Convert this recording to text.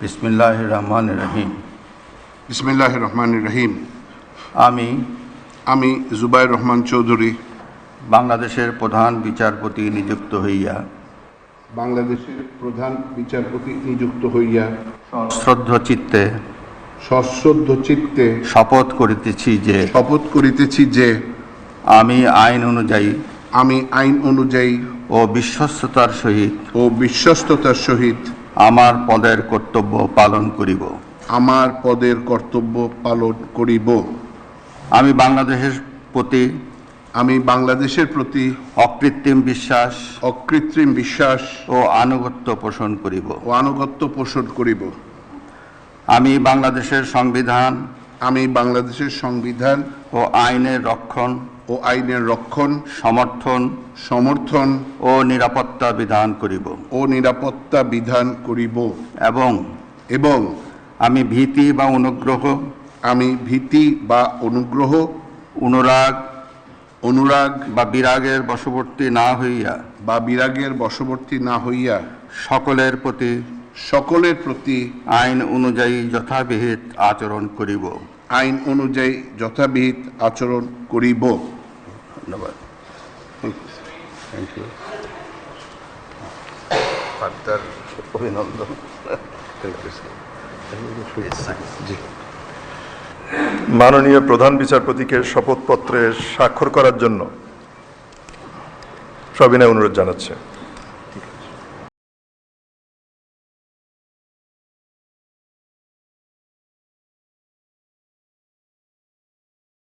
বিসমিল্লাহির রহমানির রহিম। বিসমিল্লাহির রহমানির রহিম। আমি জুবায়ের রহমান চৌধুরী বাংলাদেশের প্রধান বিচারপতি নিযুক্ত হইয়া সশ্রদ্ধ চিত্তে শপথ করিতেছি যে আমি আইন অনুযায়ী ও বিশ্বস্ততার সহিত আমার পদের কর্তব্য পালন করিব। আমি বাংলাদেশের প্রতি অকৃত্রিম বিশ্বাস ও আনুগত্য পোষণ করিব। আমি বাংলাদেশের সংবিধান ও আইনের রক্ষণ সমর্থন ও নিরাপত্তা বিধান করিব এবং আমি ভীতি অনুরাগ বা বিরাগের বশবর্তী না হইয়া সকলের প্রতি আইন অনুযায়ী যথাবিহিত আচরণ করিব। ধন্যবাদ। অভিনন্দন। মাননীয় প্রধান বিচারপতিকে শপথপত্রে স্বাক্ষর করার জন্য সবিনয় অনুরোধ জানাচ্ছে।